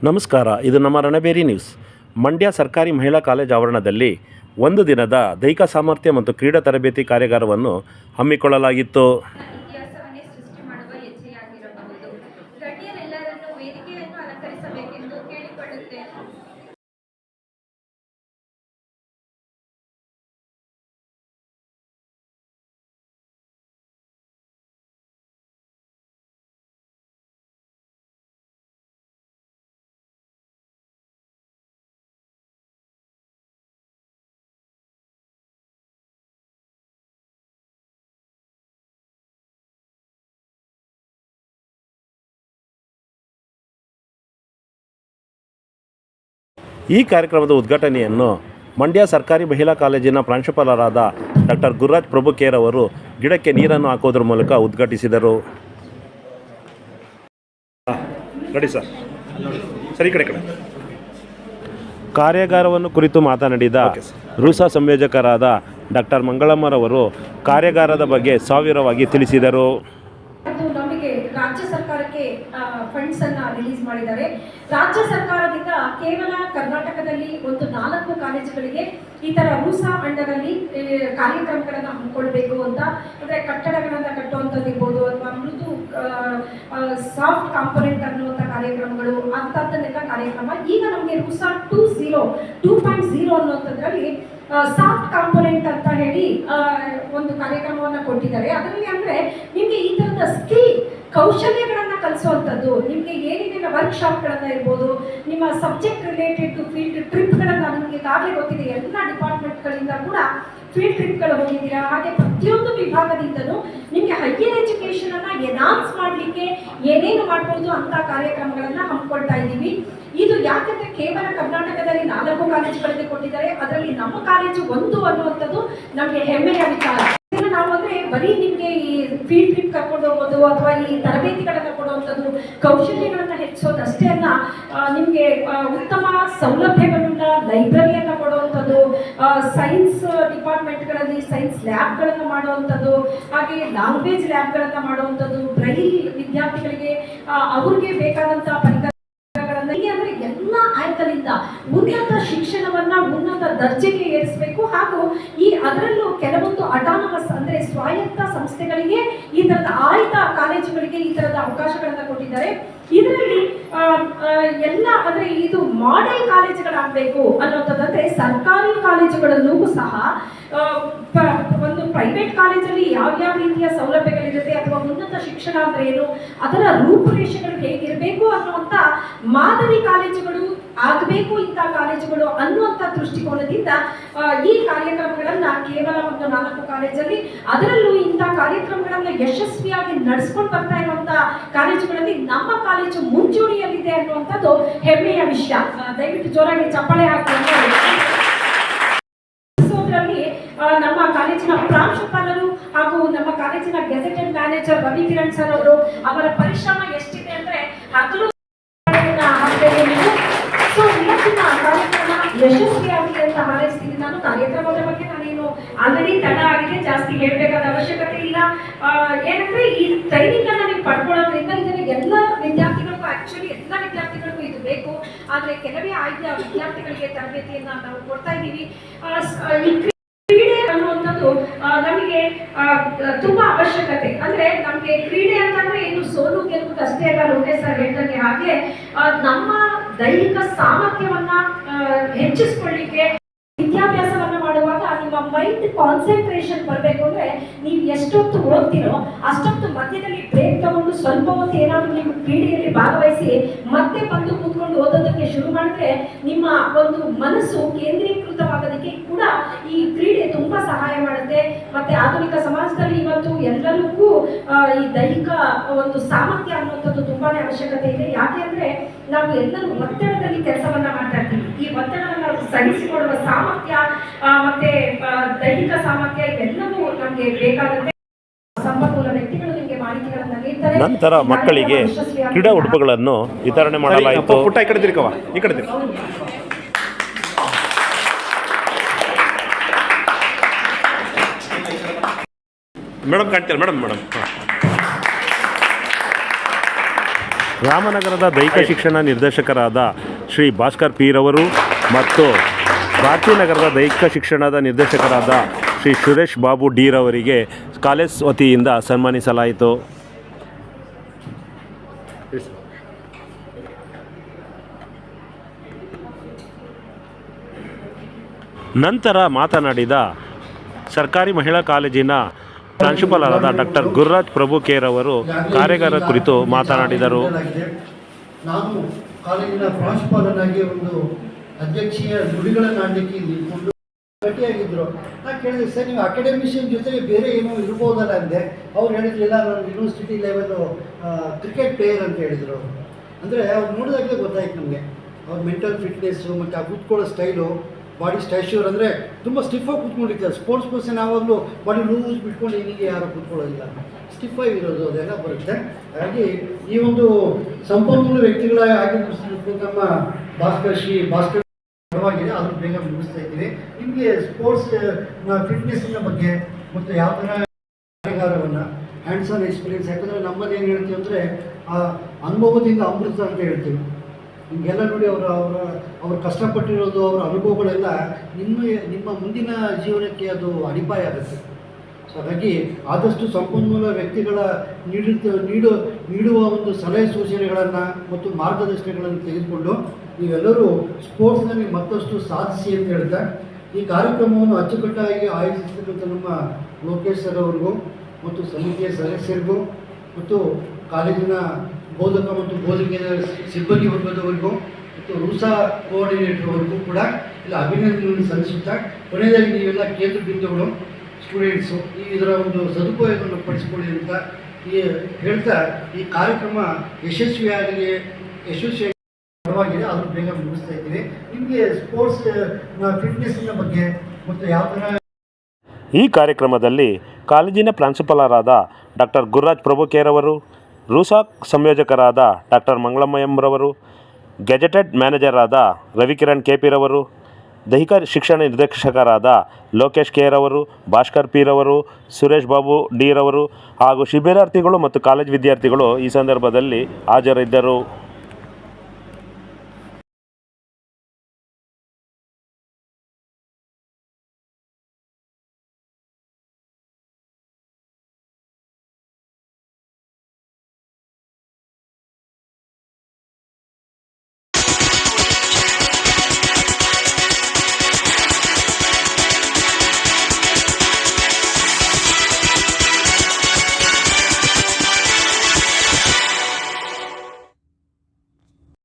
ನಮಸ್ಕಾರ, ಇದು ನಮ್ಮ ರಣಬೇರಿ ನ್ಯೂಸ್. ಮಂಡ್ಯ ಸರ್ಕಾರಿ ಮಹಿಳಾ ಕಾಲೇಜು ಆವರಣದಲ್ಲಿ ಒಂದು ದಿನದ ದೈಹಿಕ ಸಾಮರ್ಥ್ಯ ಮತ್ತು ಕ್ರೀಡಾ ತರಬೇತಿ ಕಾರ್ಯಾಗಾರವನ್ನು ಹಮ್ಮಿಕೊಳ್ಳಲಾಗಿತ್ತು. ಇತಿಹಾಸವನ್ನೇ ಸೃಷ್ಟಿ ಮಾಡುವ ಹೆಜ್ಜೆಯಾಗಿರಬಹುದು. ಗಣ್ಯರೆಲ್ಲರನ್ನು ವೇದಿಕೆಯನ್ನು ಅಲಂಕರಿಸಬೇಕೆಂದು ಕೇಳಿಕೊಳ್ಳುತ್ತೇನೆ. ಈ ಕಾರ್ಯಕ್ರಮದ ಉದ್ಘಾಟನೆಯನ್ನು ಮಂಡ್ಯ ಸರ್ಕಾರಿ ಮಹಿಳಾ ಕಾಲೇಜಿನ ಪ್ರಾಂಶುಪಾಲರಾದ ಡಾಕ್ಟರ್ ಗುರುರಾಜ್ ಪ್ರಭುಕೇರ್ ಅವರು ಗಿಡಕ್ಕೆ ನೀರನ್ನು ಹಾಕುವುದರ ಮೂಲಕ ಉದ್ಘಾಟಿಸಿದರು. ಕಾರ್ಯಾಗಾರವನ್ನು ಕುರಿತು ಮಾತನಾಡಿದ ರೂಸಾ ಸಂಯೋಜಕರಾದ ಡಾಕ್ಟರ್ ಮಂಗಳಮ್ಮರವರು ಕಾರ್ಯಾಗಾರದ ಬಗ್ಗೆ ಸಾವಿರವಾಗಿ ತಿಳಿಸಿದರು. ನಮಗೆ ರಾಜ್ಯ ಸರ್ಕಾರಕ್ಕೆ ಫಂಡ್ಸ್ ಅನ್ನ ರಿಲೀಸ್ ಮಾಡಿದ್ದಾರೆ. ರಾಜ್ಯ ಸರ್ಕಾರದಿಂದ ಕೇವಲ ಕರ್ನಾಟಕದಲ್ಲಿ ಒಂದು 4 ಕಾಲೇಜುಗಳಿಗೆ ಈ ತರ ರೂಸಾ ಅಂಡರ್ ಅಲ್ಲಿ ಕಾರ್ಯಕ್ರಮಗಳನ್ನ ಹಮ್ಮಿಕೊಳ್ಬೇಕು ಅಂತ, ಅಂದ್ರೆ ಕಟ್ಟಡಗಳನ್ನ ಕಟ್ಟುವಂಥದ್ದು ಇರ್ಬೋದು ಅಥವಾ ಮೃದು ಸಾಫ್ಟ್ ಕಾಂಪೊನೆಂಟ್ ಅನ್ನುವಂಥ ಕಾರ್ಯಕ್ರಮಗಳು ಅಂತದ್ದನ್ನೆಲ್ಲ ಕಾರ್ಯಕ್ರಮ. ಈಗ ನಮಗೆ ರೂಸಾ 2.0 ಅನ್ನುವಂಥದ್ರಲ್ಲಿ ಸಾಫ್ಟ್ ಕಾಂಪೊನೆಂಟ್ ಅಂತ ಹೇಳಿ ಒಂದು ಕಾರ್ಯಕ್ರಮವನ್ನು ಕೊಟ್ಟಿದ್ದಾರೆ. ಅದರಲ್ಲಿ ಅಂದ್ರೆ ನಿಮಗೆ ಈ ತರದ ಸ್ಕಿಲ್ ಕೌಶಲ್ಯಗಳನ್ನ ಕಲಿಸುವಂಥದ್ದು, ನಿಮಗೆ ಏನೇನೆಲ್ಲ ವರ್ಕ್ಶಾಪ್ಗಳನ್ನ ಇರ್ಬೋದು, ನಿಮ್ಮ ಸಬ್ಜೆಕ್ಟ್ ರಿಲೇಟೆಡ್ ಟು ಫೀಲ್ಡ್ ಟ್ರಿಪ್ಗಳನ್ನ ನಿಮಗೆ ಈಗಾಗಲೇ ಗೊತ್ತಿದೆ, ಎಲ್ಲ ಡಿಪಾರ್ಟ್ಮೆಂಟ್ಗಳಿಂದ ಕೂಡ ಫೀಲ್ಡ್ ಟ್ರಿಪ್ಗಳು ಹೋಗಿದ್ದೀರಾ. ಹಾಗೆ ಪ್ರತಿಯೊಂದು ವಿಭಾಗದಿಂದಲೂ ನಿಮಗೆ ಹೈಯರ್ ಎಜುಕೇಷನ್ ಅನ್ನ ಎನ್ಹಾನ್ಸ್ ಮಾಡಲಿಕ್ಕೆ ಏನೇನು ಮಾಡ್ಬೋದು ಅಂತ ಕಾರ್ಯಕ್ರಮಗಳನ್ನ ಹಮ್ಮಿಕೊಳ್ತಾ ಇದ್ದೀವಿ. ಇದು ಯಾಕಂದ್ರೆ ಕೇವಲ ಕರ್ನಾಟಕದಲ್ಲಿ 4 ಕಾಲೇಜುಗಳಿಗೆ ಕೊಟ್ಟಿದ್ದಾರೆ, ಅದರಲ್ಲಿ ನಮ್ಮ ಕಾಲೇಜು ಒಂದು ಅನ್ನುವಂಥದ್ದು ನಮಗೆ ಹೆಮ್ಮೆಯ ವಿಚಾರ. ನಾವು ಅಂದ್ರೆ ಬರೀ ನಿಮಗೆ ಈ ಫೀಲ್ಡ್ ಟ್ರಿಪ್ ಕರ್ಕೊಂಡು ಹೋಗೋದು ಅಥವಾ ಈ ತರಬೇತಿಗಳನ್ನ ಕೊಡುವಂಥದ್ದು, ಕೌಶಲ್ಯಗಳನ್ನ ಹೆಚ್ಚೋದಷ್ಟೇ ಅಲ್ಲ, ನಿಮಗೆ ಉತ್ತಮ ಸೌಲಭ್ಯಗಳುಳ್ಳ ಲೈಬ್ರರಿಯನ್ನ ಕೊಡುವಂಥದ್ದು, ಸೈನ್ಸ್ ಡಿಪಾರ್ಟ್ಮೆಂಟ್ಗಳಲ್ಲಿ ಸೈನ್ಸ್ ಲ್ಯಾಬ್ಗಳನ್ನು ಮಾಡುವಂಥದ್ದು, ಹಾಗೆ ಲ್ಯಾಂಗ್ವೇಜ್ ಲ್ಯಾಬ್ಗಳನ್ನು ಮಾಡುವಂಥದ್ದು, ಬ್ರೈಲ್ ವಿದ್ಯಾರ್ಥಿಗಳಿಗೆ ಅವ್ರಿಗೆ ಬೇಕಾದಂಥ ಪರಿಕರಗಳನ್ನ ಅಂದ್ರೆ ಎಲ್ಲ ಆಯ್ತಲಿಂದ ಉನ್ನತ ಶಿಕ್ಷಣವನ್ನ ಉನ್ನತ ದರ್ಜೆಗೆ ಏರಿಸಬೇಕು. ಹಾಗೂ ಅದರಲ್ಲೂ ಕೆಲವೊಂದು ಅಟಾನಮಸ್ ಅಂದ್ರೆ ಸ್ವಾಯತ್ತ ಸಂಸ್ಥೆಗಳಿಗೆ ಈ ತರದ ಆಯ್ದ ಕಾಲೇಜುಗಳಿಗೆ ಈ ತರದ ಅವಕಾಶಗಳನ್ನ ಕೊಟ್ಟಿದ್ದಾರೆ. ಇದರಲ್ಲಿ ಎಲ್ಲ ಅಂದ್ರೆ ಇದು ಮಾಡೆಲ್ ಕಾಲೇಜುಗಳಾಗಬೇಕು ಅನ್ನೋಂಥದ್ದಂದ್ರೆ ಸರ್ಕಾರಿ ಕಾಲೇಜುಗಳಲ್ಲೂ ಸಹ ಒಂದು ಪ್ರೈವೇಟ್ ಕಾಲೇಜಲ್ಲಿ ಯಾವ್ಯಾವ ರೀತಿಯ ಸೌಲಭ್ಯಗಳಿರುತ್ತೆ ಅಥವಾ ಉನ್ನತ ಶಿಕ್ಷಣ ಅಂದ್ರೆ ಏನು, ಅದರ ರೂಪುರೇಷೆಗಳು ಹೇಗಿರಬೇಕು ಅನ್ನುವಂಥ ಮಾದರಿ ಕಾಲೇಜುಗಳು ಆಗಬೇಕು ಇಂಥ ಕಾಲೇಜುಗಳು ಅನ್ನುವಂಥ ದೃಷ್ಟಿಕೋನದಿಂದ ಈ ಕಾರ್ಯಕ್ರಮಗಳನ್ನ ಕೇವಲ ಒಂದು 4 ಕಾಲೇಜಲ್ಲಿ, ಅದರಲ್ಲೂ ಇಂಥ ಕಾರ್ಯಕ್ರಮಗಳನ್ನ ಯಶಸ್ವಿಯಾಗಿ ನಡೆಸ್ಕೊಂಡು ಬರ್ತಾ ಇರುವಂತ ಕಾಲೇಜುಗಳಲ್ಲಿ ನಮ್ಮ ಕಾಲೇಜು ಮುಂಚೂಣಿಯಲ್ಲಿದೆ ಅನ್ನುವಂಥದ್ದು ಹೆಮ್ಮೆಯ ವಿಷಯ. ದಯವಿಟ್ಟು ಜೋರಾಗಿ ಚಪ್ಪಾಳೆ ಹಾಕಿ. ನಮ್ಮ ಕಾಲೇಜಿನ ಪ್ರಾಂಶುಪಾಲರು ಹಾಗೂ ನಮ್ಮ ಕಾಲೇಜಿನ gazetted manager Ravi Kiran sir ಅವರು, ಅವರ ಪರಿಶ್ರಮ ಎಷ್ಟಿದೆ ಅಂದ್ರೆ ಹಗಲು ಇವತ್ತಿನ ಕಾರ್ಯಕ್ರಮ ಯಶಸ್ವಿಯಾಗಿದೆ ಅಂತ ಹಾರೈಸ್ತೀನಿ. ನಾನು ಕಾರ್ಯಕ್ರಮದ ಬಗ್ಗೆ ನಾನೇನು ಆಲ್ರೆಡಿ ತಡ ಆಗಿದೆ, ಜಾಸ್ತಿ ಹೇಳ್ಬೇಕಾದ ಅವಶ್ಯಕತೆ ಇಲ್ಲ. ಏನಂದ್ರೆ ಈ ಟ್ರೈನಿಂಗ್ ಅನ್ನ ನೀವು ಪಡ್ಕೊಳ್ಳೋದ್ರಿಂದ ಇದನ್ನ ಎಲ್ಲ ವಿದ್ಯಾರ್ಥಿಗಳಿಗೂ ಆಕ್ಚುಲಿ ಎಲ್ಲ ವಿದ್ಯಾರ್ಥಿಗಳಿಗೂ ಇದು ಬೇಕು. ಆದ್ರೆ ಕೆಲವೇ ಆಯ್ದ ವಿದ್ಯಾರ್ಥಿಗಳಿಗೆ ತರಬೇತಿಯನ್ನ ನಾವು ಕೊಡ್ತಾ ಇದ್ದೀವಿ. ಕ್ರೀಡೆ ಅನ್ನುವಂಥದ್ದು ನಮಗೆ ತುಂಬಾ ಅವಶ್ಯಕತೆ. ಅಂದ್ರೆ ನಮ್ಗೆ ಕ್ರೀಡೆ ಅಂತಂದ್ರೆ ಇನ್ನು ಸೋಲು ಗೆಲುವು ಅಷ್ಟೇ ಅಲ್ಲ, ಲೋಟೆ ಸರ್ ಹೇಳ್ದಂಗೆ. ಹಾಗೆ ನಮ್ಮ ದೈಹಿಕ ಸಾಮರ್ಥ್ಯವನ್ನ ಹೆಚ್ಚಿಸ್ಕೊಳ್ಳಿಕ್ಕೆ ವಿದ್ಯಾಭ್ಯಾಸವನ್ನ ಮಾಡುವಾಗ ನಿಮ್ಮ ಮೈಂಡ್ ಕಾನ್ಸಂಟ್ರೇಷನ್ ಬರಬೇಕು ಅಂದ್ರೆ ನೀವು ಎಷ್ಟೊತ್ತು ಓದ್ತಿರೋ ಅಷ್ಟೊತ್ತು ಮಧ್ಯದಲ್ಲಿ ಬ್ರೇಕ್ ತಗೊಂಡು ಸ್ವಲ್ಪ ಹೊತ್ತು ಏನಾದ್ರು ನೀವು ಕ್ರೀಡೆಯಲ್ಲಿ ಭಾಗವಹಿಸಿ ಮತ್ತೆ ಬಂದು ಕೂತ್ಕೊಂಡು ಓದೋದಕ್ಕೆ ಶುರು ಮಾಡಿದ್ರೆ ನಿಮ್ಮ ಒಂದು ಮನಸ್ಸು ಕೇಂದ್ರೀಕೃತವಾಗೋದಕ್ಕೆ ಕೂಡ ಈ ಕ್ರೀಡೆ ತುಂಬಾ ಸಹಾಯ ಮಾಡುತ್ತೆ. ಮತ್ತೆ ಆಧುನಿಕ ಸಮಾಜದಲ್ಲಿ ಇವತ್ತು ಎಲ್ಲರಿಗೂ ಈ ದೈಹಿಕ ಒಂದು ಸಾಮರ್ಥ್ಯ ಅನ್ನುವಂಥದ್ದು ತುಂಬಾನೇ ಅವಶ್ಯಕತೆ ಇದೆ. ಯಾಕೆ ಅಂದ್ರೆ ನಾವು ಎಲ್ಲರೂ ಒತ್ತಡದಲ್ಲಿ ಕೆಲಸವನ್ನ ಮಾಡ್ತಾ ಇರ್ತೀವಿ. ಈ ಒತ್ತಡವನ್ನು ಸಹಿಸಿಕೊಳ್ಳುವ ಸಾಮರ್ಥ್ಯ ಮತ್ತೆ ದೈಹಿಕ ಸಾಮರ್ಥ್ಯ ಇವೆಲ್ಲವೂ ನಮಗೆ ಬೇಕಾಗುತ್ತೆ. ಸಂಪನ್ಮೂಲ ವ್ಯಕ್ತಿಗಳು ನಿಮಗೆ ಮಾಹಿತಿಗಳನ್ನು ನೀಡ್ತಾರೆ. ನಂತರ ಮಕ್ಕಳಿಗೆ ಕ್ರೀಡಾ ಉಡುಪುಗಳನ್ನು ವಿತರಣೆ ಮಾಡಲಾಯಿತು. ಮೇಡಮ್ ಕಾಣ್ತೀರ ಮೇಡಮ್ ರಾಮನಗರದ ದೈಹಿಕ ಶಿಕ್ಷಣ ನಿರ್ದೇಶಕರಾದ ಶ್ರೀ ಭಾಸ್ಕರ್ ಪಿರವರು ಮತ್ತು ಭಾರತೀನಗರದ ದೈಹಿಕ ಶಿಕ್ಷಣದ ನಿರ್ದೇಶಕರಾದ ಶ್ರೀ ಸುರೇಶ್ ಬಾಬು ಡಿರವರಿಗೆ ಕಾಲೇಜ್ ವತಿಯಿಂದ ಸನ್ಮಾನಿಸಲಾಯಿತು. ನಂತರ ಮಾತನಾಡಿದ ಸರ್ಕಾರಿ ಮಹಿಳಾ ಕಾಲೇಜಿನ ಪ್ರಾಂಶುಪಾಲರಾದ ಡಾಕ್ಟರ್ ಗುರುರಾಜ್ ಪ್ರಭುಕೇರವರು ಕಾರ್ಯಾಗಾರ ಕುರಿತು ಮಾತನಾಡಿದರು. ನಾನು ಕಾಲೇಜಿನ ಪ್ರಾಂಶುಪಾಲನಾಗಿ ಒಂದು ಅಧ್ಯಕ್ಷೀಯ ನುಡಿಗಳನ್ನು ಆಡಲಿಕ್ಕೆ ನಿಂತ್ಕೊಂಡು ಗಟ್ಟಿಯಾಗಿದ್ದರು. ನಾನು ಕೇಳಿದೆ, ಸರ್ ನೀವು ಅಕಾಡೆಮಿಷಿಯನ್ ಜೊತೆಗೆ ಬೇರೆ ಏನೋ ಇರ್ಬೋದಲ್ಲ ಅಂದೆ. ಅವ್ರು ಹೇಳಿದ್ರಿಲ್ಲ, ನಾನು ಯೂನಿವರ್ಸಿಟಿ ಲೆವೆಲ್ಲು ಕ್ರಿಕೆಟ್ ಪ್ಲೇಯರ್ ಅಂತ ಹೇಳಿದರು. ಅಂದರೆ ಅವ್ರು ನೋಡಿದಾಗಲೇ ಗೊತ್ತಾಯ್ತು ನಮಗೆ ಅವ್ರ ಮೆಂಟಲ್ ಫಿಟ್ನೆಸ್ಸು ಮತ್ತು ಆ ಕೂತ್ಕೊಳ್ಳೋ ಸ್ಟೈಲು, ಬಾಡಿ ಸ್ಟ್ಯಾಚ್ಯೂರ್ ಅಂದರೆ ತುಂಬ ಸ್ಟಿಫಾಗಿ ಕೂತ್ಕೊಂಡಿರ್ತಾರೆ. ಸ್ಪೋರ್ಟ್ಸ್ ಪರ್ಸನ್ ಯಾವಾಗಲೂ ಬಾಡಿ ಲೂಸ್ ಬಿಟ್ಕೊಂಡು ಹೀಗೆ ಯಾರು ಕೂತ್ಕೊಳ್ಳೋದಿಲ್ಲ, ಸ್ಟಿಫಾಗಿರೋದು ಅದೆಲ್ಲ ಬರುತ್ತೆ. ಹಾಗಾಗಿ ಈ ಒಂದು ಸಂಪನ್ಮೂಲ ವ್ಯಕ್ತಿಗಳ ಆಗಿ ನಮ್ಮ ಭಾಸ್ಕರ್ ಪರವಾಗಿದೆ, ಅದನ್ನು ಬೇಗ ಮುಗಿಸ್ತಾ ಇದ್ದೀವಿ. ನಿಮಗೆ ಸ್ಪೋರ್ಟ್ಸ್ ಫಿಟ್ನೆಸ್ಸಿನ ಬಗ್ಗೆ ಮತ್ತು ಯಾವ ಥರ ಕಾರ್ಯಾಗಾರವನ್ನು ಹ್ಯಾಂಡ್ಸ್ ಆನ್ ಎಕ್ಸ್ಪೀರಿಯನ್ಸ್, ಯಾಕಂದರೆ ನಮ್ಮಲ್ಲಿ ಏನು ಹೇಳ್ತೀವಿ ಅಂದರೆ ಅನುಭವದಿಂದ ಅಮೃತ ಅಂತ ಹೇಳ್ತೀವಿ. ನಿಮಗೆಲ್ಲ ನೋಡಿ ಅವರು ಕಷ್ಟಪಟ್ಟಿರೋದು, ಅವರ ಅನುಭವಗಳೆಲ್ಲ ನಿಮ್ಮ ಮುಂದಿನ ಜೀವನಕ್ಕೆ ಅದು ಅಡಿಪಾಯ ಆಗುತ್ತೆ. ಸೊ ಹಾಗಾಗಿ ಆದಷ್ಟು ಸಂಪನ್ಮೂಲ ವ್ಯಕ್ತಿಗಳ ನೀಡುವ ಒಂದು ಸಲಹೆ ಸೂಚನೆಗಳನ್ನು ಮತ್ತು ಮಾರ್ಗದರ್ಶನಗಳನ್ನು ತೆಗೆದುಕೊಂಡು ನೀವೆಲ್ಲರೂ ಸ್ಪೋರ್ಟ್ಸ್ನಲ್ಲಿ ಮತ್ತಷ್ಟು ಸಾಧಿಸಿ ಅಂತ ಹೇಳ್ತಾ, ಈ ಕಾರ್ಯಕ್ರಮವನ್ನು ಅಚ್ಚುಕಟ್ಟಾಗಿ ಆಯೋಜಿಸಿರ್ತಕ್ಕಂಥ ನಮ್ಮ ಲೋಕೇಶ್ ಸರ್ ಅವರಿಗೂ ಮತ್ತು ಸಮಿತಿಯ ಸದಸ್ಯರಿಗೂ ಮತ್ತು ಕಾಲೇಜಿನ ಬೋಧಕ ಮತ್ತು ಬೋಧಕೇತರ ಸಿಬ್ಬಂದಿ ವರ್ಗದವರಿಗೂ ಮತ್ತು ರೂಸಾ ಕೋಆರ್ಡಿನೇಟರ್ ಅವರಿಗೂ ಕೂಡ ಇಲ್ಲ ಅಭಿನಂದನೆಯನ್ನು ಸಲ್ಲಿಸುತ್ತಾ, ಕೊನೆಯದಾಗಿ ನೀವೆಲ್ಲ ಕೇಂದ್ರ ಬಿಂದುಗಳು ಸ್ಟೂಡೆಂಟ್ಸು ಇದರ ಒಂದು ಸದುಪಯೋಗವನ್ನು ಪಡಿಸಿಕೊಳ್ಳಿ ಅಂತ ಹೇಳ್ತಾ, ಈ ಕಾರ್ಯಕ್ರಮ ಯಶಸ್ವಿಯಾಗಲಿ ಪರವಾಗಿದೆ, ಅದನ್ನು ಬೇಗ ಮುಗಿಸ್ತಾ ಇದ್ದೀವಿ. ನಿಮಗೆ ಸ್ಪೋರ್ಟ್ಸ್ ಫಿಟ್ನೆಸ್ಸಿನ ಬಗ್ಗೆ ಮತ್ತು ಯಾವ ಥರ ಈ ಕಾರ್ಯಕ್ರಮದಲ್ಲಿ ಕಾಲೇಜಿನ ಪ್ರಾಂಶುಪಾಲರಾದ ಡಾಕ್ಟರ್ ಗುರುರಾಜ್ ಪ್ರಭುಕೇರವರು, ರೂಸಾ ಸಂಯೋಜಕರಾದ ಡಾಕ್ಟರ್ ಮಂಗಳಮ್ಮಯ್ಯರವರು, ಗೆಜೆಟೆಡ್ ಮ್ಯಾನೇಜರ್ ಆದ ರವಿಕಿರಣ್ ಕೆಪಿರವರು, ದೈಹಿಕ ಶಿಕ್ಷಣ ನಿರ್ದೇಶಕರಾದ ಲೋಕೇಶ್ ಕೆರವರು, ಭಾಸ್ಕರ್ ಪಿರವರು, ಸುರೇಶ್ ಬಾಬು ಡಿರವರು ಹಾಗೂ ಶಿಬಿರಾರ್ಥಿಗಳು ಮತ್ತು ಕಾಲೇಜ್ ವಿದ್ಯಾರ್ಥಿಗಳು ಈ ಸಂದರ್ಭದಲ್ಲಿ ಹಾಜರಿದ್ದರು.